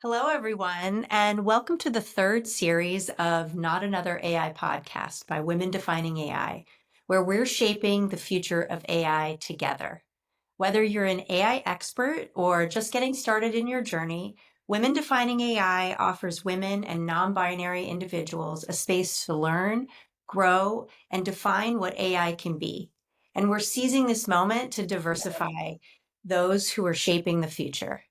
Hello, everyone, and welcome to the third series of Not Another AI podcast by Women Defining AI, where we're shaping the future of AI together. Whether you're an AI expert or just getting started in your journey, Women Defining AI offers women and non binary individuals a space to learn, grow, and define what AI can be. And we're seizing this moment to diversify those who are shaping the future.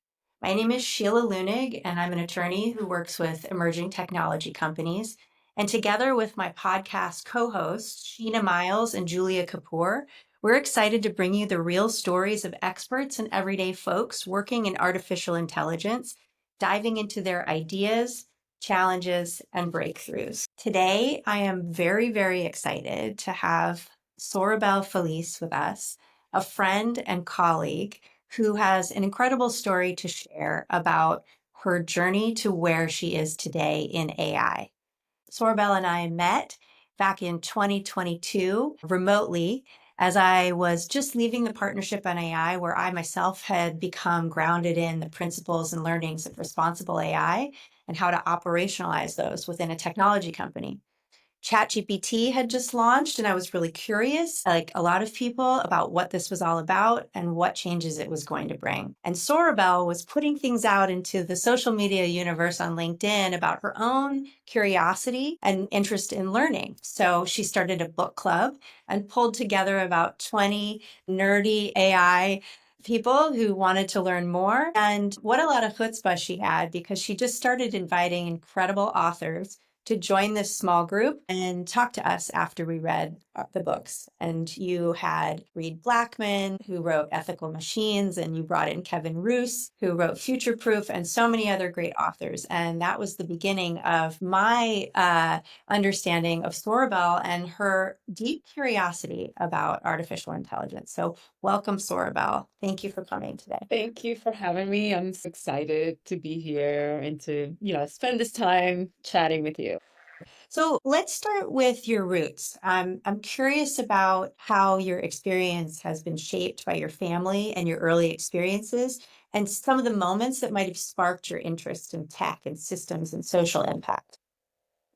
My name is Sheila Lunig, and I'm an attorney who works with emerging technology companies. And together with my podcast co hosts, Sheena Miles and Julia Kapoor, we're excited to bring you the real stories of experts and everyday folks working in artificial intelligence, diving into their ideas, challenges, and breakthroughs. Today, I am very, very excited to have Soribel Feliz with us, a friend and colleague who has an incredible story to share about her journey to where she is today in AI. Soribel and I met back in 2022 remotely as I was just leaving the partnership on AI, where I myself had become grounded in the principles and learnings of responsible AI and how to operationalize those within a technology company. ChatGPT had just launched, and I was really curious, like a lot of people, about what this was all about and what changes it was going to bring. And Sorabel was putting things out into the social media universe on LinkedIn about her own curiosity and interest in learning. So she started a book club and pulled together about 20 nerdy AI people who wanted to learn more. And what a lot of chutzpah she had, because she just started inviting incredible authors to join this small group and talk to us after we read the books. And you had Reed Blackman, who wrote Ethical Machines, and you brought in Kevin Roos, who wrote Future Proof, and so many other great authors. And that was the beginning of my understanding of Soribel and her deep curiosity about artificial intelligence. So welcome, Soribel. Thank you for coming today. Thank you for having me. I'm so excited to be here and to, spend this time chatting with you. So let's start with your roots. I'm curious about how your experience has been shaped by your family and your early experiences, and some of the moments that might have sparked your interest in tech and systems and social impact.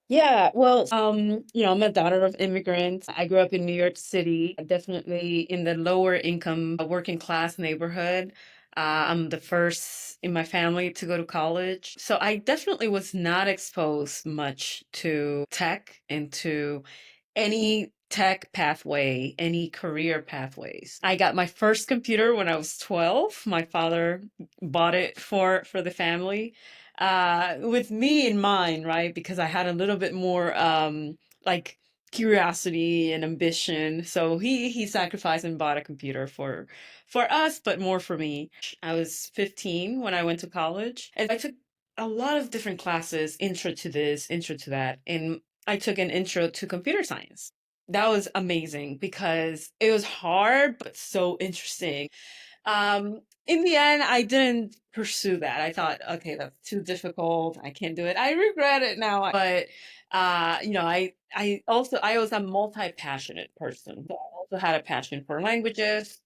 Yeah, well, I'm a daughter of immigrants. I grew up in New York City, definitely in the lower income working class neighborhood. I'm the first in my family to go to college. So I definitely was not exposed much to tech and to any tech pathway, any career pathways. I got my first computer when I was 12. My father bought it for the family with me in mind, right? Because I had a little bit more like curiosity and ambition. So he sacrificed and bought a computer for us, but more for me. I was 15 when I went to college, and I took a lot of different classes, intro to this, intro to that, and I took an intro to computer science. That was amazing because it was hard but so interesting. In the end, I didn't pursue that. I thought, okay, that's too difficult. I can't do it. I regret it now. But I was a multi-passionate person. So I also had a passion for languages.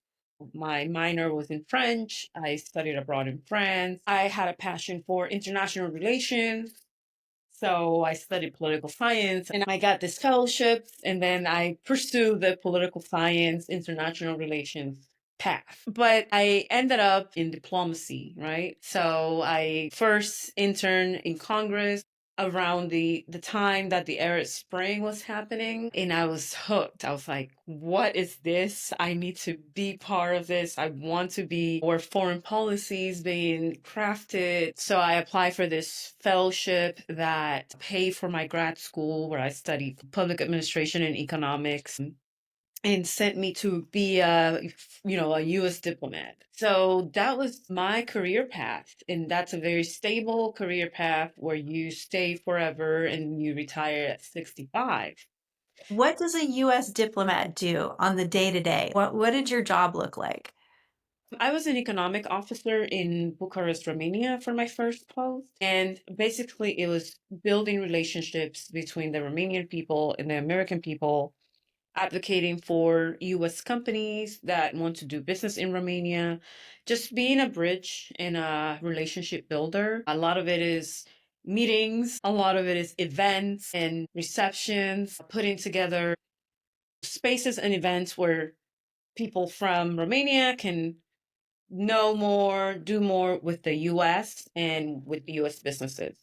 My minor was in French. I studied abroad in France. I had a passion for international relations. So I studied political science and I got this fellowship, and then I pursued the political science, international relations path. But I ended up in diplomacy, right? So I first interned in Congress around the time that the Arab Spring was happening, and I was hooked. I was like, what is this? I need to be part of this. I want to be where foreign policies being crafted. So I applied for this fellowship that paid for my grad school where I studied public administration and economics, and sent me to be a US diplomat. So that was my career path, and that's a very stable career path where you stay forever and you retire at 65. What does a U.S. diplomat do on the day to day? What did your job look like? I was an economic officer in Bucharest, Romania for my first post. And basically, it was building relationships between the Romanian people and the American people, advocating for US companies that want to do business in Romania, just being a bridge and a relationship builder. A lot of it is meetings, a lot of it is events and receptions, putting together spaces and events where people from Romania can know more, do more with the US and with the US businesses.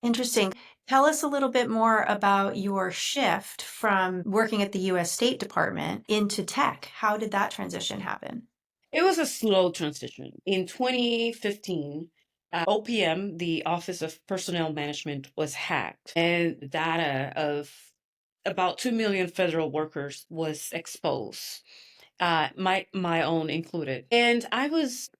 Interesting. Tell us a little bit more about your shift from working at the US State Department into tech. How did that transition happen? It was a slow transition. In 2015, OPM, the Office of Personnel Management, was hacked, and data of about 2 million federal workers was exposed, my own included. And I was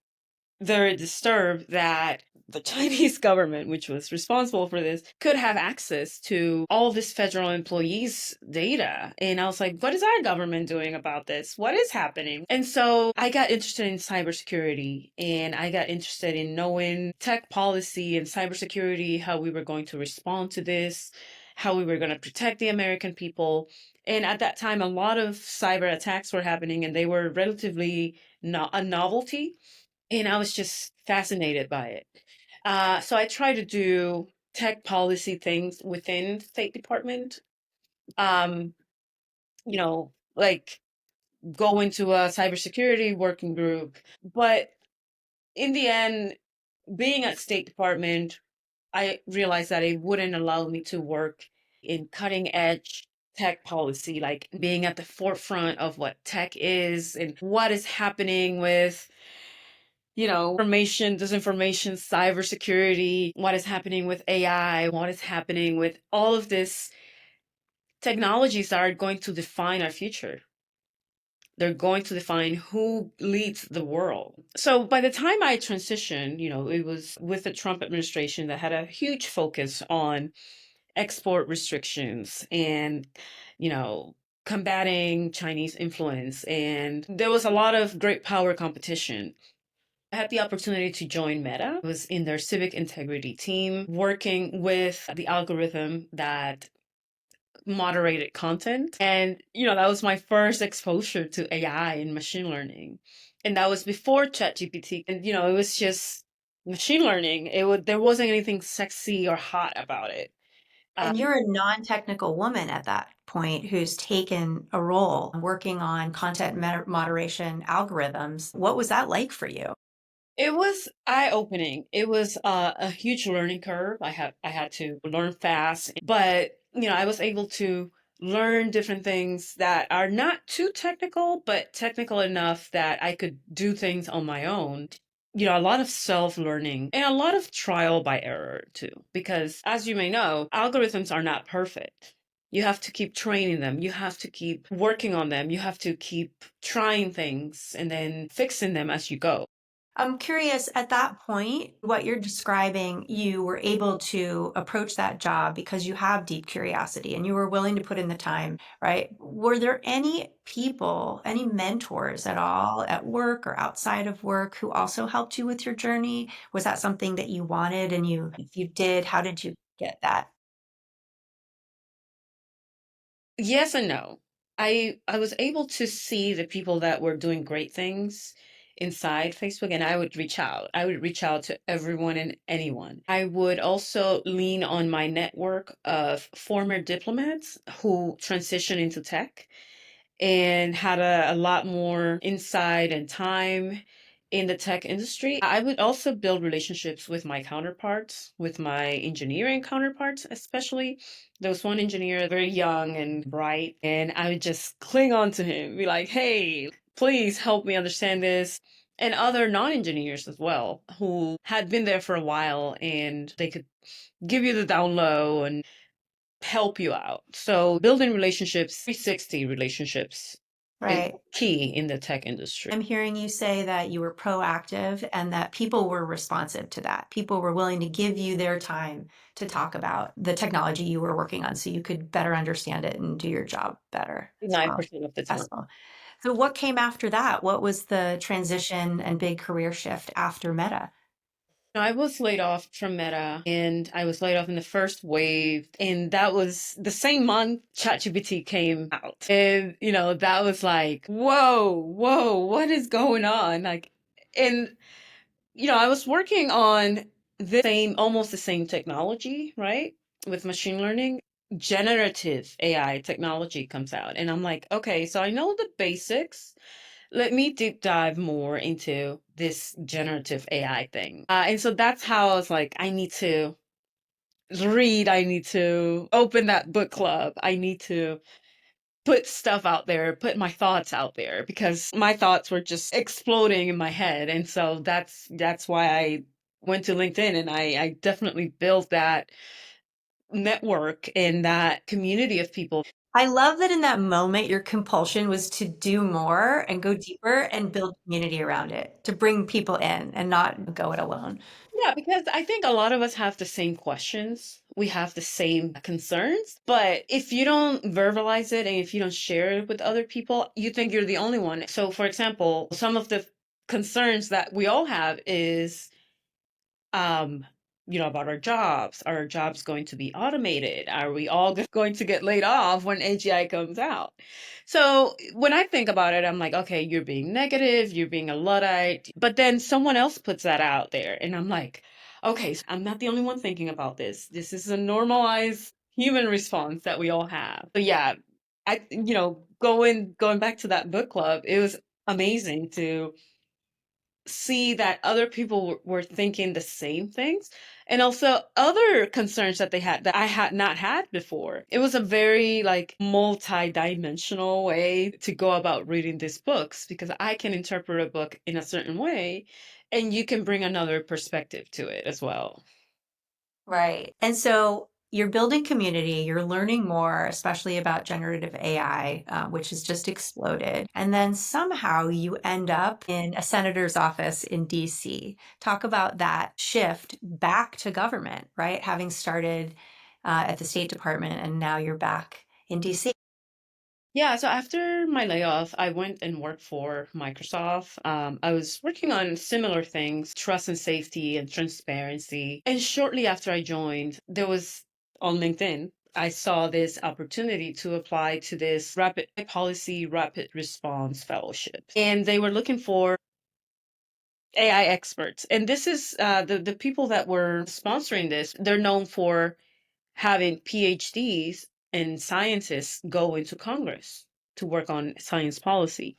very disturbed that the Chinese government, which was responsible for this, could have access to all this federal employees' data. And I was like, what is our government doing about this? What is happening? And so I got interested in cybersecurity and I got interested in knowing tech policy and cybersecurity, how we were going to respond to this, how we were going to protect the American people. And at that time, a lot of cyber attacks were happening and they were relatively not a novelty, and I was just fascinated by it. So I try to do tech policy things within State Department. Um, like go into a cybersecurity working group. But in the end, being at State Department, I realized that it wouldn't allow me to work in cutting edge tech policy, like being at the forefront of what tech is and what is happening with information, disinformation, cybersecurity, what is happening with AI, what is happening with all of this technologies that are going to define our future. They're going to define who leads the world. So by the time I transitioned, it was with the Trump administration that had a huge focus on export restrictions and, you know, combating Chinese influence. And there was a lot of great power competition. I had the opportunity to join Meta. I was in their civic integrity team, working with the algorithm that moderated content. And, that was my first exposure to AI and machine learning. And that was before ChatGPT. And, it was just machine learning. There wasn't anything sexy or hot about it. Uh, And you're a non-technical woman at that point who's taken a role working on content moderation algorithms. What was that like for you? It was eye-opening. It was a huge learning curve. I had to learn fast, but I was able to learn different things that are not too technical, but technical enough that I could do things on my own. A lot of self-learning and a lot of trial by error too, because as you may know, algorithms are not perfect. You have to keep training them. You have to keep working on them. You have to keep trying things and then fixing them as you go. I'm curious, at that point, what you're describing, you were able to approach that job because you have deep curiosity and you were willing to put in the time, right? Were there any people, any mentors at all at work or outside of work who also helped you with your journey? Was that something that you wanted? And if you did, how did you get that? Yes and no. I was able to see the people that were doing great things inside Facebook, and I would reach out. I would reach out to everyone and anyone. I would also lean on my network of former diplomats who transitioned into tech and had a lot more insight and time in the tech industry. I would also build relationships with my counterparts, with my engineering counterparts, especially. There was one engineer, very young and bright, and I would just cling on to him, be like, hey, please help me understand this. And other non engineers as well, who had been there for a while and they could give you the down low and help you out. So building relationships, 360 relationships, is Right. key in the tech industry. I'm hearing you say that you were proactive and that people were responsive to that. People were willing to give you their time to talk about the technology you were working on so you could better understand it and do your job better as well. 9% of the time. Successful. So what came after that? What was the transition and big career shift after Meta? I was laid off from Meta and I was laid off in the first wave. And that was the same month ChatGPT came out. And, that was like, whoa, whoa, what is going on? And, I was working on almost the same technology, right? With machine learning. Generative AI technology comes out. And I'm like, okay, so I know the basics. Let me deep dive more into this generative AI thing. And so that's how I was like, I need to read, I need to open that book club, I need to put stuff out there, put my thoughts out there because my thoughts were just exploding in my head. And so that's why I went to LinkedIn and I definitely built that network and that community of people. I love that in that moment, your compulsion was to do more and go deeper and build community around it, to bring people in and not go it alone. Yeah, because I think a lot of us have the same questions. We have the same concerns. But if you don't verbalize it and if you don't share it with other people, you think you're the only one. So, for example, some of the concerns that we all have is um about our jobs. Are our jobs going to be automated? Are we all going to get laid off when AGI comes out? So when I think about it, I'm like, okay, you're being negative, you're being a Luddite, but then someone else puts that out there and I'm like, okay, so I'm not the only one thinking about this. This is a normalized human response that we all have. So yeah, going back to that book club, it was amazing to see that other people were thinking the same things and also other concerns that they had that I had not had before. It was a very like multi-dimensional way to go about reading these books because I can interpret a book in a certain way and you can bring another perspective to it as well. Right. And so you're building community, you're learning more, especially about generative AI, which has just exploded. And then somehow you end up in a senator's office in DC. Talk about that shift back to government, right? Having started at the State Department and now you're back in DC. Yeah, so after my layoff, I went and worked for Microsoft. I was working on similar things, trust and safety and transparency. And shortly after I joined, there was on LinkedIn, I saw this opportunity to apply to this rapid response fellowship. And they were looking for AI experts. And this is the people that were sponsoring this, they're known for having PhDs and scientists go into Congress to work on science policy.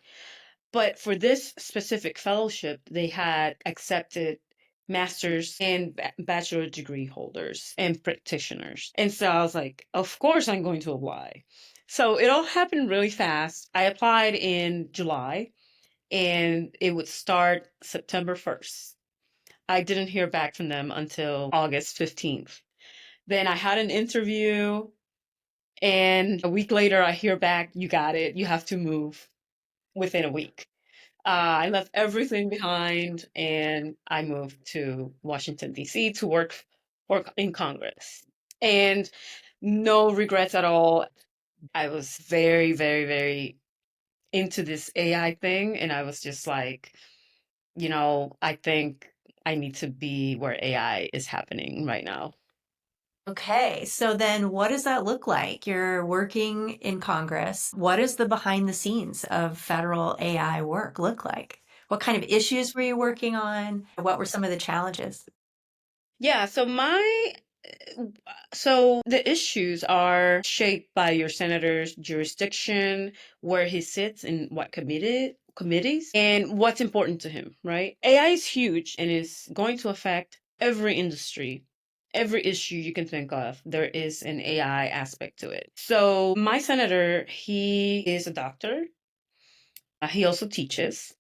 But for this specific fellowship, they had accepted master's and bachelor degree holders and practitioners. And so I was like, of course I'm going to apply. So it all happened really fast. I applied in July and it would start September 1st. I didn't hear back from them until August 15th. Then I had an interview, and a week later, I hear back, you got it. You have to move within a week. I left everything behind and I moved to Washington, D.C. to work in Congress. And no regrets at all. I was very, very, very into this AI thing. And I was just like, I think I need to be where AI is happening right now. Okay, so then what does that look like? You're working in Congress. What does the behind the scenes of federal AI work look like? What kind of issues were you working on? What were some of the challenges? Yeah, so the issues are shaped by your senator's jurisdiction, where he sits and what committees, and what's important to him, right? AI is huge and is going to affect every industry. Every issue you can think of, there is an AI aspect to it. So my senator, he is a doctor. He also teaches,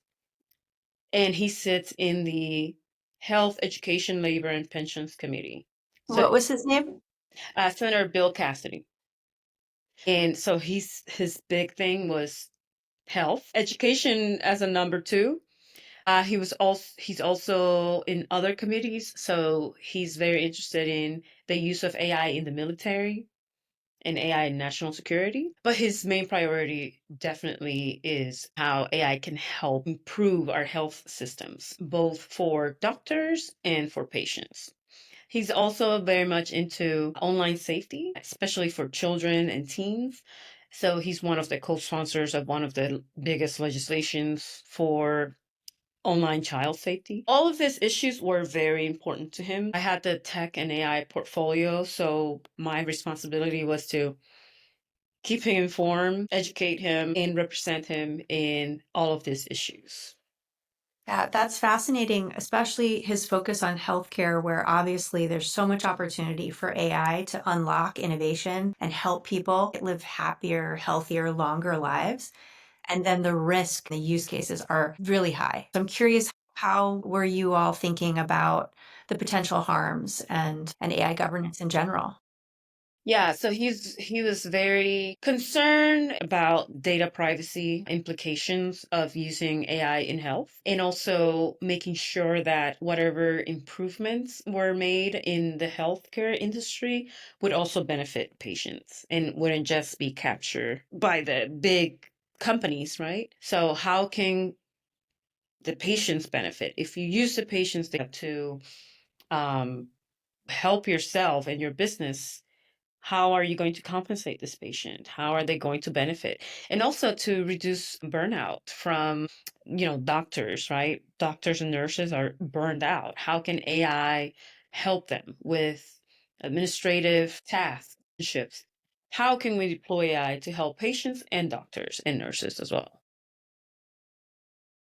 and he sits in the Health, Education, Labor, and Pensions Committee. So, What was his name? Senator Bill Cassidy. And so his big thing was health, education as a number two. He's also in other committees, so he's very interested in the use of AI in the military. and AI and national security. But his main priority definitely is how AI can help improve our health systems, both for doctors and for patients. He's also very much into online safety, especially for children and teens. So he's one of the co-sponsors of one of the biggest legislations for online child safety. All of these issues were very important to him. I had the tech and AI portfolio, so my responsibility was to keep him informed, educate him, and represent him in all of these issues. Yeah, that's fascinating, especially his focus on healthcare, where obviously there's so much opportunity for AI to unlock innovation and help people live happier, healthier, longer lives. And then the risk, the use cases are really high. So I'm curious, how were you all thinking about the potential harms and AI governance in general? Yeah, so he was very concerned about data privacy implications of using AI in health, and also making sure that whatever improvements were made in the healthcare industry would also benefit patients and wouldn't just be captured by the big companies, right? So how can the patients benefit? If you use the patients data to um, help yourself and your business, how are you going to compensate this patient? How are they going to benefit? And also to reduce burnout from, doctors, right? Doctors and nurses are burned out. How can AI help them with administrative tasks, shifts? How can we deploy AI to help patients and doctors and nurses as well?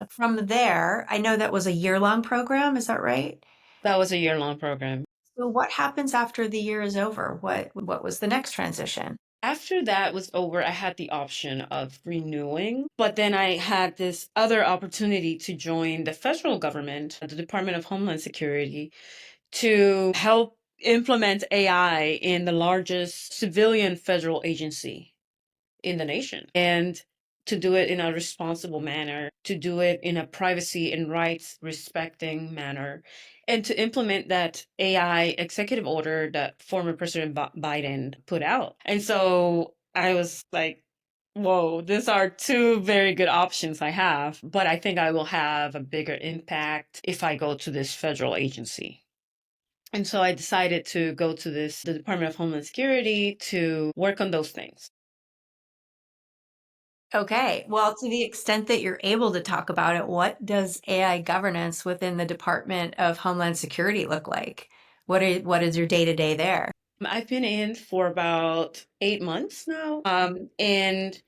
From there, I know that was a year-long program, is that right? That was a year-long program. So what happens after the year is over? What was the next transition? After that was over, I had the option of renewing, but then I had this other opportunity to join the federal government, the Department of Homeland Security, to help implement AI in the largest civilian federal agency in the nation, and to do it in a responsible manner, to do it in a privacy and rights respecting manner, and to implement that AI executive order that former President Biden put out. And so I was like, whoa, these are two very good options I have, but I think I will have a bigger impact if I go to this federal agency. And so I decided to go to the Department of Homeland Security to work on those things. Okay. Well, to the extent that you're able to talk about it, what does AI governance within the Department of Homeland Security look like? What is your day-to-day there? I've been in for about 8 months now. And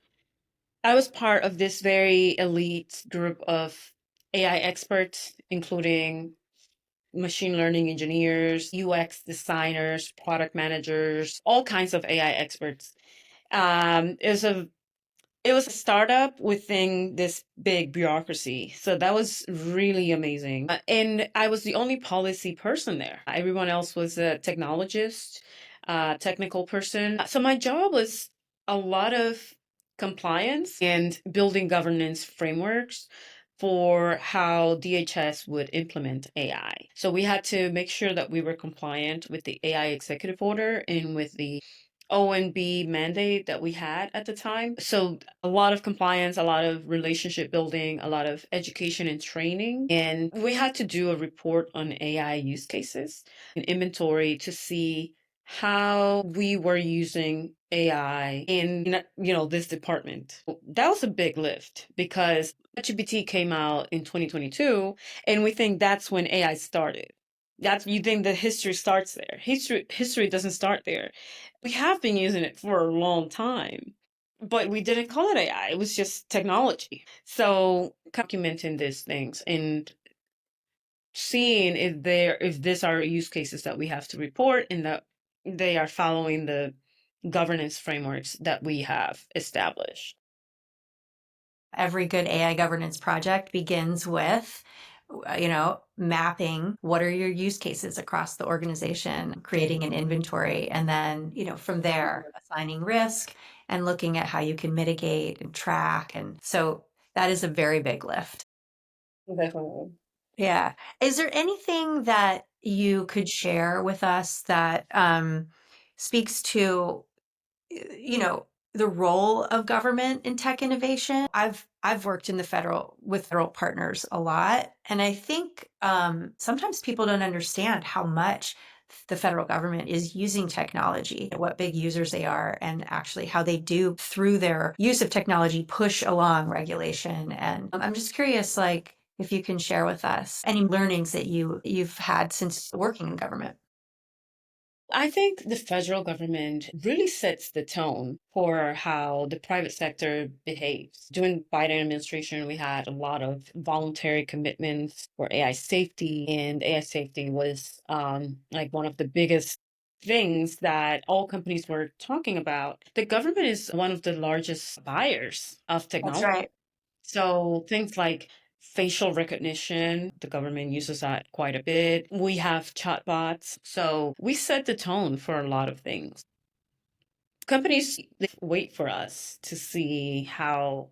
I was part of this very elite group of AI experts, including machine learning engineers, UX designers, product managers, all kinds of AI experts. It was a startup within this big bureaucracy. So that was really amazing. And I was the only policy person there. Everyone else was a technologist, technical person. So my job was a lot of compliance and building governance frameworks for how DHS would implement AI. So we had to make sure that we were compliant with the AI executive order and with the ONB mandate that we had at the time. So a lot of compliance, a lot of relationship building, a lot of education and training. And we had to do a report on AI use cases, an inventory to see how we were using AI in this department. That was a big lift because ChatGPT came out in 2022, and we think that's when AI started. That's you think the history starts there. History doesn't start there. We have been using it for a long time, but we didn't call it AI. It was just technology. So documenting these things and seeing if these are use cases that we have to report and that they are following the governance frameworks that we have established. Every good AI governance project begins with, mapping what are your use cases across the organization, creating an inventory, and then, from there, assigning risk and looking at how you can mitigate and track. And so that is a very big lift. Definitely. Yeah. Is there anything that you could share with us that speaks to you know, the role of government in tech innovation. I've worked in the federal with federal partners a lot, and I think sometimes people don't understand how much the federal government is using technology, what big users they are, and actually how they do through their use of technology push along regulation. And I'm just curious, like, if you can share with us any learnings that you've had since working in government. I think the federal government really sets the tone for how the private sector behaves. During the Biden administration, we had a lot of voluntary commitments for AI safety, and AI safety was like one of the biggest things that all companies were talking about. The government is one of the largest buyers of That's technology. right. So things like facial recognition, the government uses that quite a bit. We have chatbots. So we set the tone for a lot of things. Companies they wait for us to see how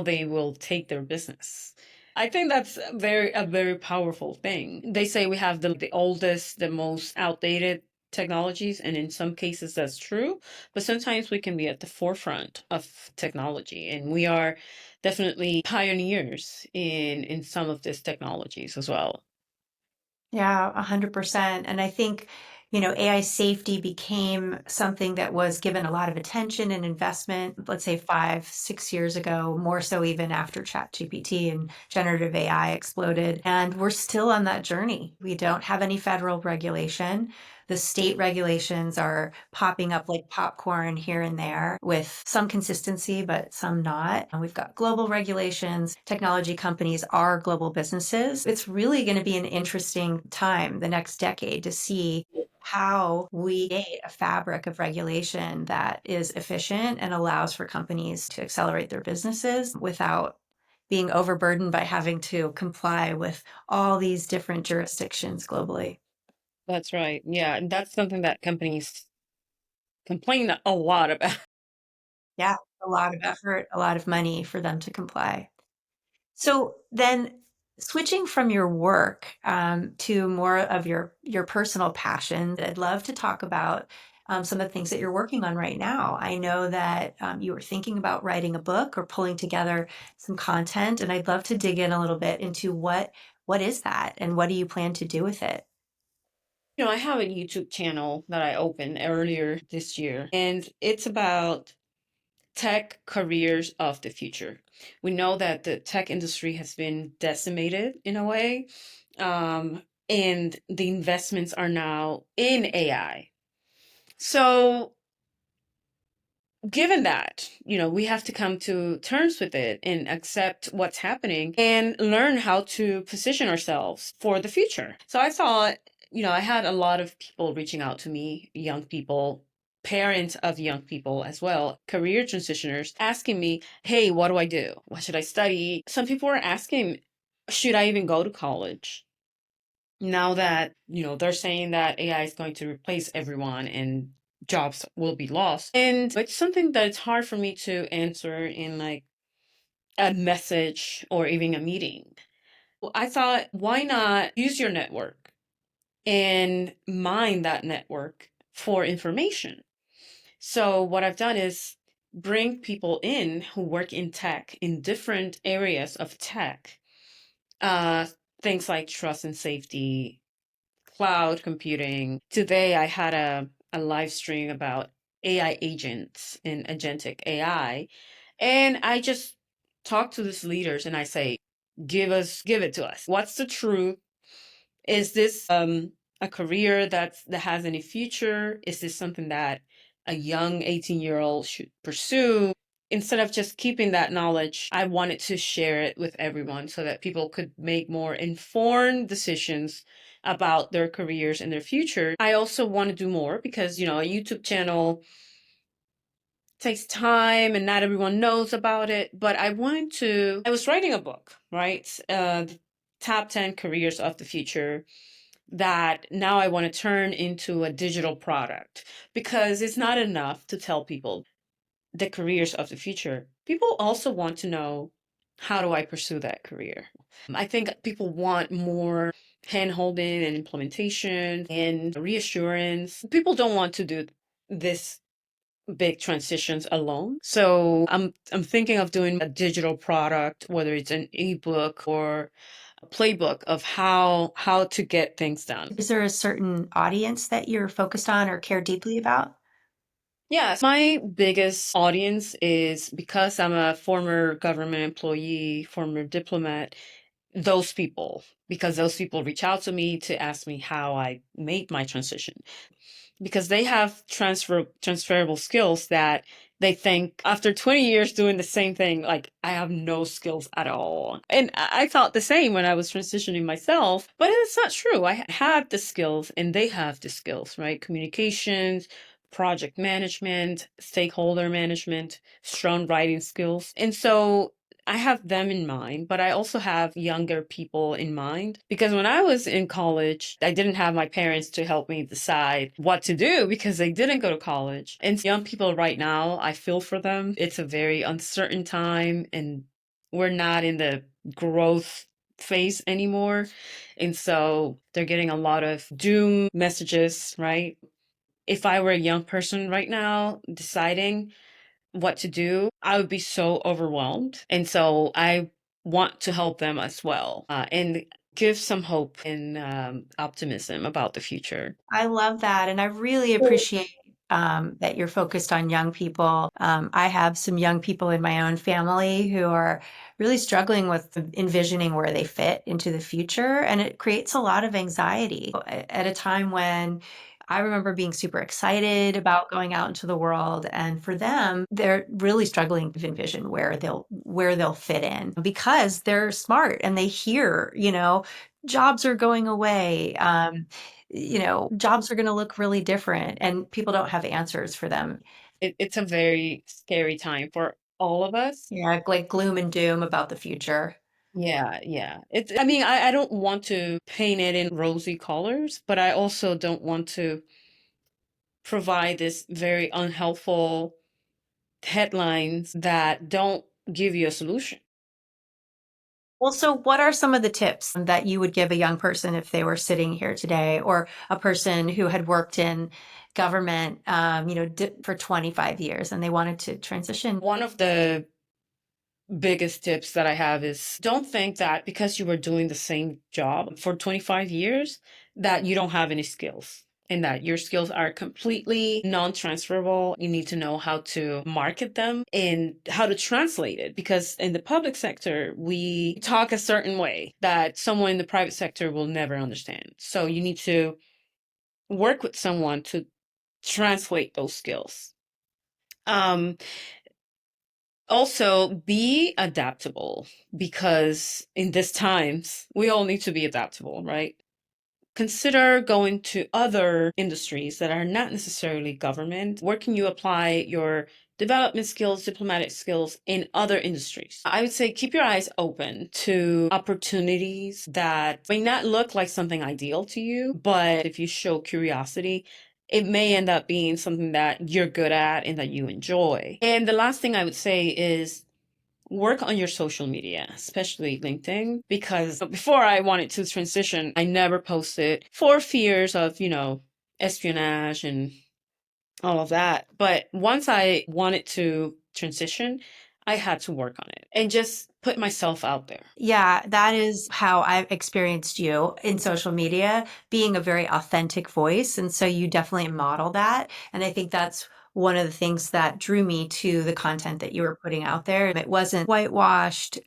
they will take their business. I think that's a very powerful thing. They say we have the oldest, the most outdated technologies, and in some cases that's true, but sometimes we can be at the forefront of technology, and we are definitely pioneers in some of these technologies as well. Yeah, 100%. And I think, AI safety became something that was given a lot of attention and investment, let's say 5, 6 years ago, more so even after ChatGPT and generative AI exploded. And we're still on that journey. We don't have any federal regulation. The state regulations are popping up like popcorn here and there with some consistency, but some not. And we've got global regulations. Technology companies are global businesses. It's really going to be an interesting time the next decade to see how we create a fabric of regulation that is efficient and allows for companies to accelerate their businesses without being overburdened by having to comply with all these different jurisdictions globally. That's right. Yeah, and that's something that companies complain a lot about. Yeah, a lot of effort, a lot of money for them to comply. So then switching from your work to more of your personal passion, I'd love to talk about some of the things that you're working on right now. I know that you were thinking about writing a book or pulling together some content, and I'd love to dig in a little bit into what is that and what do you plan to do with it? I have a YouTube channel that I opened earlier this year, and it's about tech careers of the future. We know that the tech industry has been decimated in a way, and the investments are now in AI. So, given that, we have to come to terms with it and accept what's happening and learn how to position ourselves for the future. So I thought, I had a lot of people reaching out to me, young people, parents of young people as well, career transitioners, asking me, hey, what do I do? What should I study? Some people are asking, should I even go to college? Now that, they're saying that AI is going to replace everyone and jobs will be lost. And it's something that it's hard for me to answer in like a message or even a meeting. Well, I thought, why not use your network and mine that network for information? So what I've done is bring people in who work in tech in different areas of tech. Uh, Things like trust and safety, cloud computing. Today, I had a live stream about AI agents and agentic AI. And I just talk to these leaders and I say, give it to us. What's the truth? Is this a career that has any future? Is this something that a young 18-year-old should pursue? Instead of just keeping that knowledge, I wanted to share it with everyone so that people could make more informed decisions about their careers and their future. I also want to do more because, a YouTube channel takes time and not everyone knows about it. But I was writing a book, right? The top 10 careers of the future that now I want to turn into a digital product because it's not enough to tell people the careers of the future. People also want to know, how do I pursue that career? I think people want more hand-holding and implementation and reassurance. People don't want to do this big transitions alone. So I'm thinking of doing a digital product, whether it's an ebook or a playbook of how to get things done. Is there a certain audience that you're focused on or care deeply about? Yes, my biggest audience is because I'm a former government employee, former diplomat, those people, because those people reach out to me to ask me how I made my transition. Because they have transferable skills that they think after 20 years doing the same thing, like I have no skills at all. And I thought the same when I was transitioning myself, but it's not true. I have the skills and they have the skills, right? Communications, project management, stakeholder management, strong writing skills. And so I have them in mind, but I also have younger people in mind because when I was in college, I didn't have my parents to help me decide what to do because they didn't go to college. And young people right now, I feel for them. It's a very uncertain time and we're not in the growth phase anymore. And so they're getting a lot of doom messages, right? If I were a young person right now deciding what to do, I would be so overwhelmed. And so I want to help them as well and give some hope and optimism about the future. I love that. And I really appreciate that you're focused on young people. I have some young people in my own family who are really struggling with envisioning where they fit into the future. And it creates a lot of anxiety at a time when I remember being super excited about going out into the world. And for them, they're really struggling to envision where they'll fit in because they're smart and they hear, jobs are going away. Jobs are going to look really different and people don't have answers for them. It's a very scary time for all of us. Yeah, like gloom and doom about the future. Yeah, yeah. I mean, I don't want to paint it in rosy colors, but I also don't want to provide this very unhelpful headlines that don't give you a solution. Well, so what are some of the tips that you would give a young person if they were sitting here today, or a person who had worked in government, for 25 years and they wanted to transition? One of the biggest tips that I have is don't think that because you were doing the same job for 25 years that you don't have any skills and that your skills are completely non-transferable. You need to know how to market them and how to translate it because in the public sector, we talk a certain way that someone in the private sector will never understand. So you need to work with someone to translate those skills. Um, Also, be adaptable because in these times, we all need to be adaptable, right? Consider going to other industries that are not necessarily government. Where can you apply your development skills, diplomatic skills in other industries? I would say keep your eyes open to opportunities that may not look like something ideal to you, but if you show curiosity, it may end up being something that you're good at and that you enjoy. And the last thing I would say is work on your social media, especially LinkedIn, because before I wanted to transition, I never posted for fears of, espionage and all of that. But once I wanted to transition, I had to work on it and just put myself out there. Yeah, that is how I've experienced you in social media, being a very authentic voice. And so you definitely model that. And I think that's one of the things that drew me to the content that you were putting out there. It wasn't whitewashed.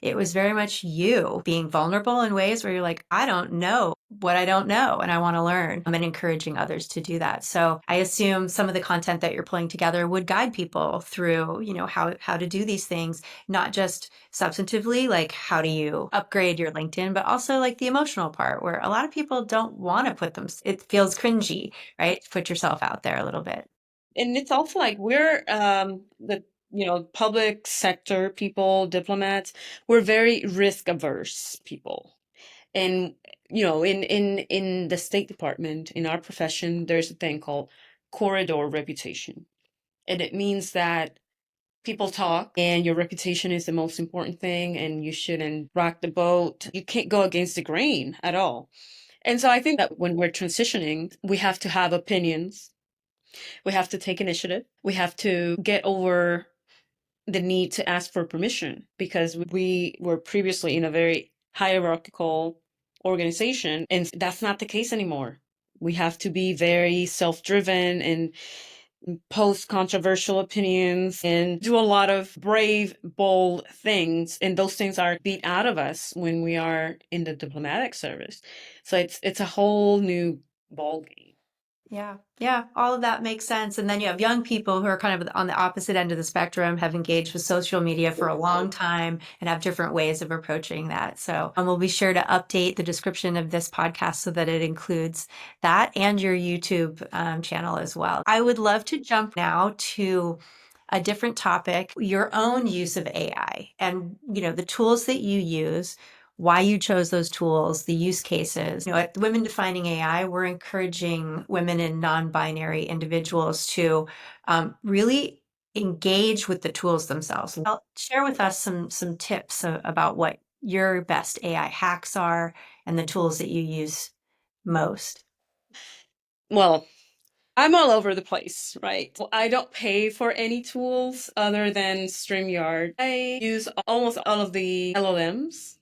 It was very much you being vulnerable in ways where you're like, I don't know what I don't know and I want to learn, and encouraging others to do that. So I assume some of the content that you're pulling together would guide people through, how to do these things, not just substantively, like how do you upgrade your LinkedIn, but also like the emotional part where a lot of people don't want to put them, it feels cringy, right? Put yourself out there a little bit. And it's also like we're the public sector people, diplomats, we're very risk averse people. And in the State Department, in our profession, there's a thing called corridor reputation. And it means that people talk and your reputation is the most important thing and you shouldn't rock the boat. You can't go against the grain at all. And so I think that when we're transitioning, we have to have opinions We have to take initiative. We have to get over the need to ask for permission because we were previously in a very hierarchical organization, and that's not the case anymore. We have to be very self-driven and post controversial opinions and do a lot of brave, bold things. And those things are beat out of us when we are in the diplomatic service. So it's a whole new ball game. Yeah, yeah, all of that makes sense. And then you have young people who are kind of on the opposite end of the spectrum, have engaged with social media for a long time and have different ways of approaching that. So we'll be sure to update the description of this podcast so that it includes that and your YouTube channel as well. I would love to jump now to a different topic, your own use of AI and, the tools that you use, why you chose those tools, the use cases. At Women Defining AI, we're encouraging women and non-binary individuals to really engage with the tools themselves. Share with us some tips about what your best AI hacks are and the tools that you use most. Well, I'm all over the place, right? Well, I don't pay for any tools other than StreamYard. I use almost all of the LLMs.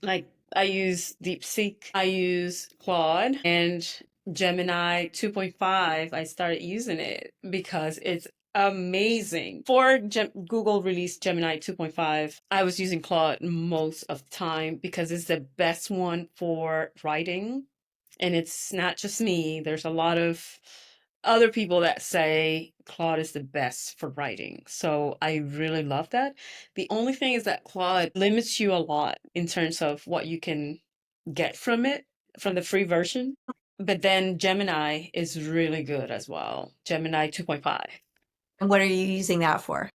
Like I use DeepSeek, I use Claude, and Gemini 2.5. I started using it because it's amazing. Before Google released Gemini 2.5, I was using Claude most of the time because it's the best one for writing. And it's not just me, there's a lot of other people that say Claude is the best for writing. So I really love that. The only thing is that Claude limits you a lot in terms of what you can get from it, from the free version. But then Gemini is really good as well. Gemini 2.5. And what are you using that for?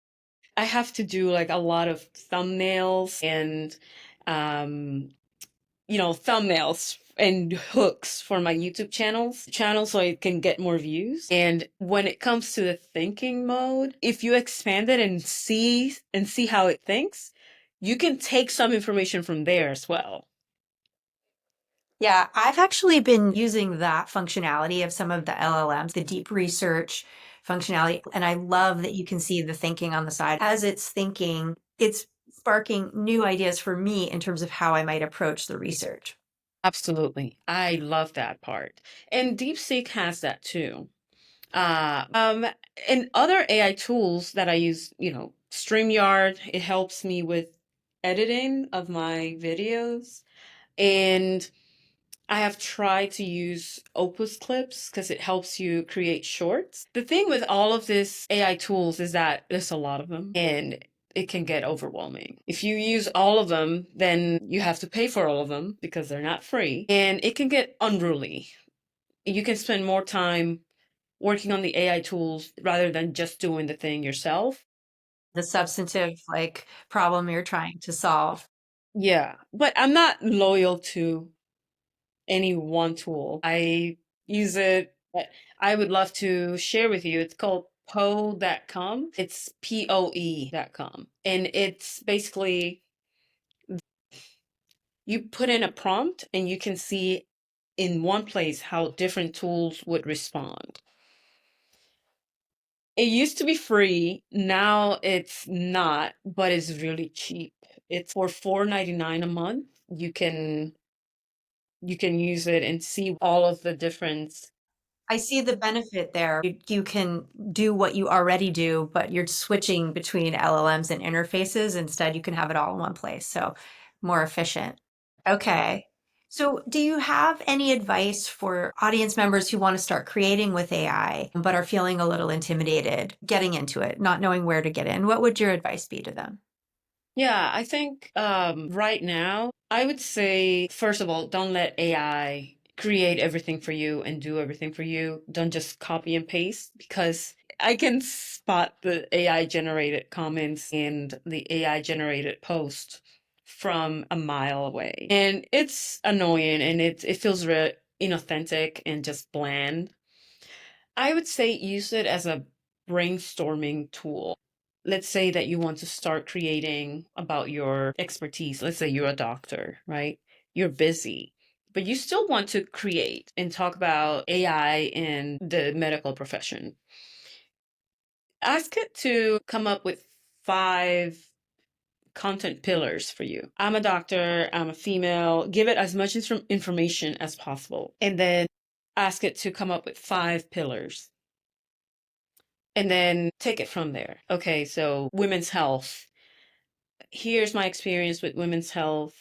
I have to do like a lot of thumbnails and um thumbnails and hooks for my YouTube channel so I can get more views. And when it comes to the thinking mode, if you expand it and see how it thinks, you can take some information from there as well. Yeah, I've actually been using that functionality of some of the LLMs, the deep research functionality, and I love that you can see the thinking on the side. As it's thinking, it's sparking new ideas for me in terms of how I might approach the research. Absolutely. I love that part. And DeepSeek has that too. Uh, um, and other AI tools that I use, StreamYard, it helps me with editing of my videos. And I have tried to use Opus Clips because it helps you create shorts. The thing with all of this AI tools is that there's a lot of them and it can get overwhelming. If you use all of them, then you have to pay for all of them because they're not free, and it can get unruly. You can spend more time working on the AI tools rather than just doing the thing yourself. The substantive problem you're trying to solve. Yeah, but I'm not loyal to any one tool. I use it, but I would love to share with you. It's called poe.com. It's POE.com. And it's basically you put in a prompt and you can see in one place how different tools would respond. It used to be free. Now it's not, but it's really cheap. It's for $4.99 a month. You can use it and see all of the difference. I see the benefit there. You can do what you already do, but you're switching between LLMs and interfaces. Instead, you can have it all in one place. So more efficient. Okay. So, do you have any advice for audience members who want to start creating with AI, but are feeling a little intimidated getting into it, not knowing where to get in? What would your advice be to them? Yeah, I think right now, I would say, first of all, don't let AI create everything for you and do everything for you. Don't just copy and paste because I can spot the AI generated comments and the AI generated post from a mile away. And it's annoying and it feels real inauthentic and just bland. I would say use it as a brainstorming tool. Let's say that you want to start creating about your expertise. Let's say you're a doctor, right? You're busy. but you still want to create and talk about AI in the medical profession. Ask it to come up with 5 content pillars for you. I'm a doctor, I'm a female. Give it as much information as possible. And then ask it to come up with 5 pillars. And then take it from there. Okay, so women's health. Here's my experience with women's health.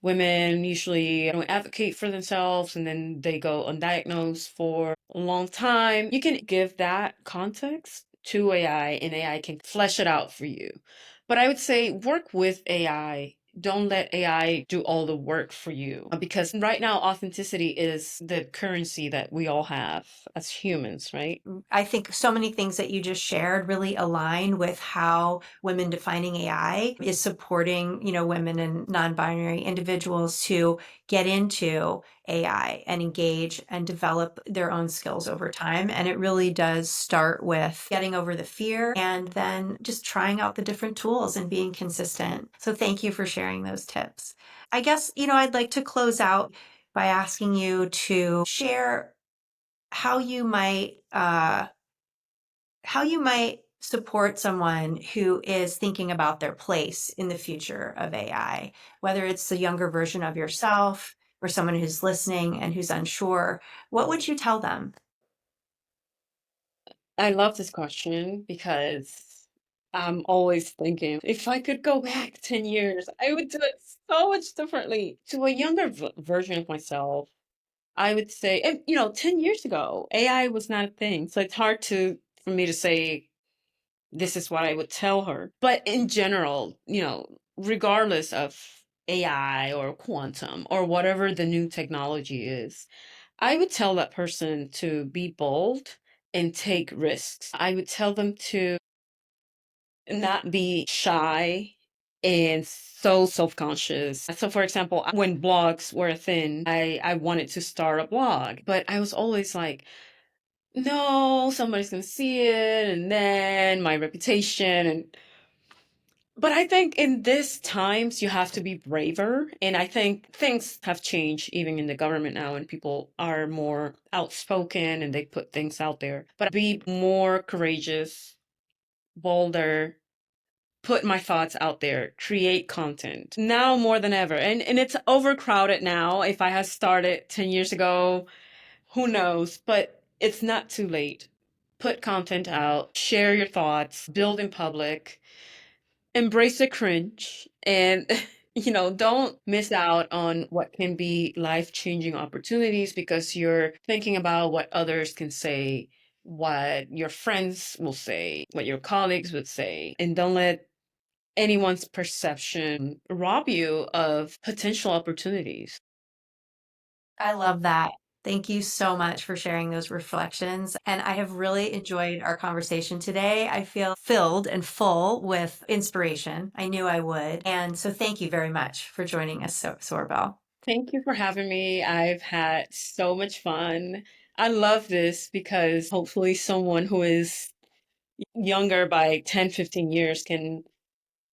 Women usually don't advocate for themselves and then they go undiagnosed for a long time. You can give that context to AI and AI can flesh it out for you. But I would say work with AI. Don't let AI do all the work for you because right now authenticity is the currency that we all have as humans, right? I think so many things that you just shared really align with how women defining AI is supporting, women and non-binary individuals to get into AI and engage and develop their own skills over time. And it really does start with getting over the fear and then just trying out the different tools and being consistent. So thank you for sharing those tips. I guess, I'd like to close out by asking you to share how you might support someone who is thinking about their place in the future of AI, whether it's the younger version of yourself or someone who's listening and who's unsure. What would you tell them? I love this question because I'm always thinking if I could go back 10 years, I would do it so much differently. To a younger version of myself, I would say, and 10 years ago, AI was not a thing. So it's hard for me to say this is what I would tell her. But in general, regardless of AI or quantum or whatever the new technology is, I would tell that person to be bold and take risks. I would tell them to not be shy and so self-conscious. So for example, when blogs were a thing, I wanted to start a blog, but I was always like, no, somebody's gonna see it, and then my reputation and but I think in these times you have to be braver. And I think things have changed even in the government now and people are more outspoken and they put things out there. But be more courageous, bolder, put my thoughts out there, create content now more than ever. And it's overcrowded now. If I had started 10 years ago, who knows? But it's not too late. Put content out, share your thoughts, build in public, embrace the cringe, and don't miss out on what can be life-changing opportunities because you're thinking about what others can say, what your friends will say, what your colleagues would say, and don't let anyone's perception rob you of potential opportunities. I love that. Thank you so much for sharing those reflections. And I have really enjoyed our conversation today. I feel filled and full with inspiration. I knew I would. And so thank you very much for joining us, Sorbel. Thank you for having me. I've had so much fun. I love this because hopefully someone who is younger by 10, 15 years can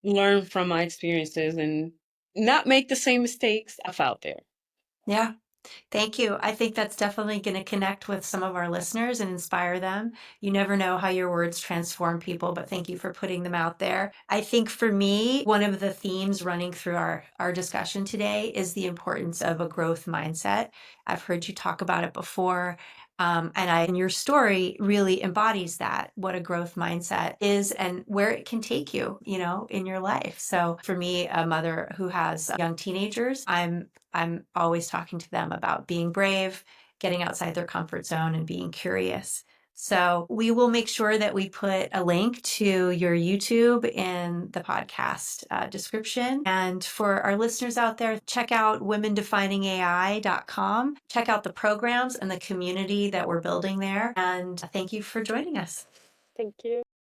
learn from my experiences and not make the same mistakes I've out there. Yeah. Thank you. I think that's definitely going to connect with some of our listeners and inspire them. You never know how your words transform people, but thank you for putting them out there. I think for me, one of the themes running through our discussion today is the importance of a growth mindset. I've heard you talk about it before. And your story really embodies that, what a growth mindset is and where it can take you, in your life. So for me, a mother who has young teenagers, I'm always talking to them about being brave, getting outside their comfort zone and being curious. So we will make sure that we put a link to your YouTube in the podcast description. And for our listeners out there, check out womendefiningai.com. Check out the programs and the community that we're building there. And thank you for joining us. Thank you.